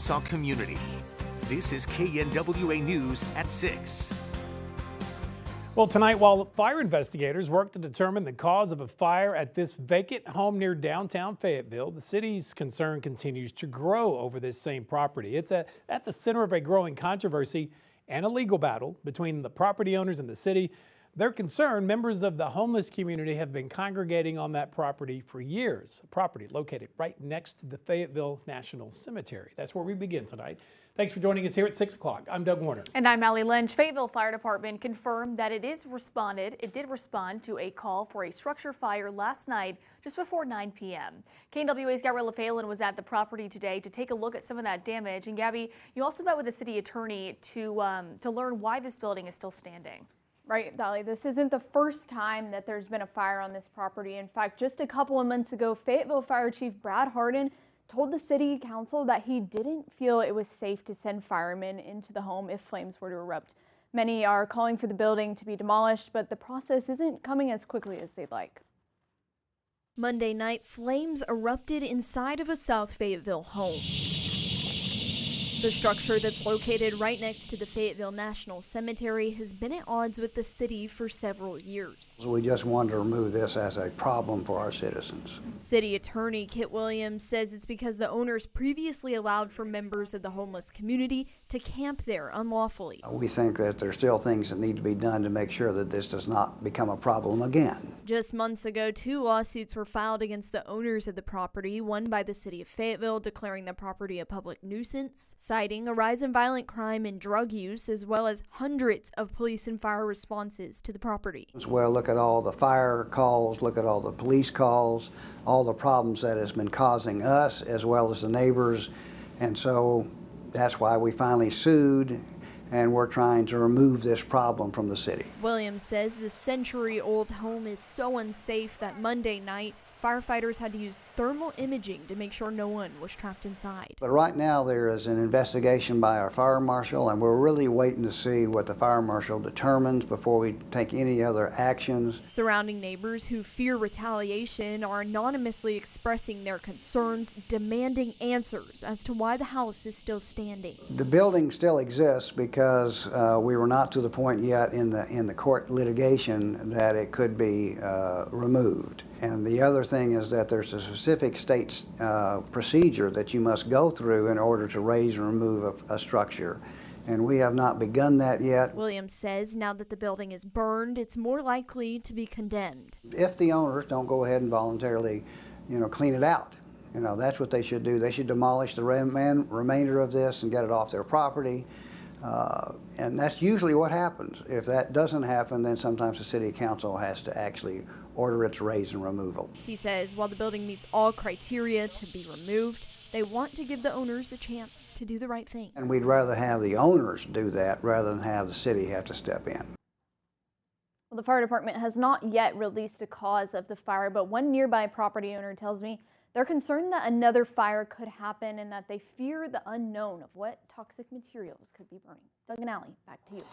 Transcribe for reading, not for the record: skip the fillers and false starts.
Arkansas community. This is KNWA News at 6. Well, tonight, while fire investigators work to determine the cause of a fire at this vacant home near downtown Fayetteville, the city's concern continues to grow over this same property. It's at the center of a growing controversy and a legal battle between the property owners and the city. They're concerned members of the homeless community have been congregating on that property for years, a property located right next to the Fayetteville National Cemetery. That's where we begin tonight. Thanks for joining us here at 6 o'clock. I'm Doug Warner. And I'm Allie Lynch. Fayetteville Fire Department confirmed that it did respond to a call for a structure fire last night just before 9 p.m. KNWA's Gabriella Phelan was at the property today to take a look at some of that damage. And Gabby, you also met with the city attorney to learn why this building is still standing. Right, Dolly, this isn't the first time that there's been a fire on this property. In fact, just a couple of months ago, Fayetteville Fire Chief Brad Harden told the city council that he didn't feel it was safe to send firemen into the home if flames were to erupt. Many are calling for the building to be demolished, but the process isn't coming as quickly as they'd like. Monday night, flames erupted inside of a South Fayetteville home. The structure that's located right next to the Fayetteville National Cemetery has been at odds with the city for several years. We just wanted to remove this as a problem for our citizens. City Attorney Kit Williams says it's because the owners previously allowed for members of the homeless community to camp there unlawfully. We think that there's still things that need to be done to make sure that this does not become a problem again. Just months ago, 2 lawsuits were filed against the owners of the property, one by the city of Fayetteville declaring the property a public nuisance, citing a rise in violent crime and drug use, as well as hundreds of police and fire responses to the property. Well, look at all the fire calls, look at all the police calls, all the problems that has been causing us as well as the neighbors. And so that's why we finally sued, and we're trying to remove this problem from the city. Williams says the century-old home is so unsafe that Monday night, firefighters had to use thermal imaging to make sure no one was trapped inside. But right now there is an investigation by our fire marshal, and we're really waiting to see what the fire marshal determines before we take any other actions. Surrounding neighbors who fear retaliation are anonymously expressing their concerns, demanding answers as to why the house is still standing. The building still exists because we were not to the point yet in the court litigation that it could be removed. And the other thing is that there's a specific state procedure that you must go through in order to raise and remove a structure. And we have not begun that yet. Williams says now that the building is burned, it's more likely to be condemned. If the owners don't go ahead and voluntarily, clean it out, that's what they should do. They should demolish the remainder of this and get it off their property. And that's usually what happens. If that doesn't happen, then sometimes the city council has to actually order its raise and removal. He says while the building meets all criteria to be removed, they want to give the owners a chance to do the right thing. And we'd rather have the owners do that rather than have the city have to step in. Well, the fire department has not yet released a cause of the fire, but one nearby property owner tells me they're concerned that another fire could happen and that they fear the unknown of what toxic materials could be burning. Doug and Allie, back to you.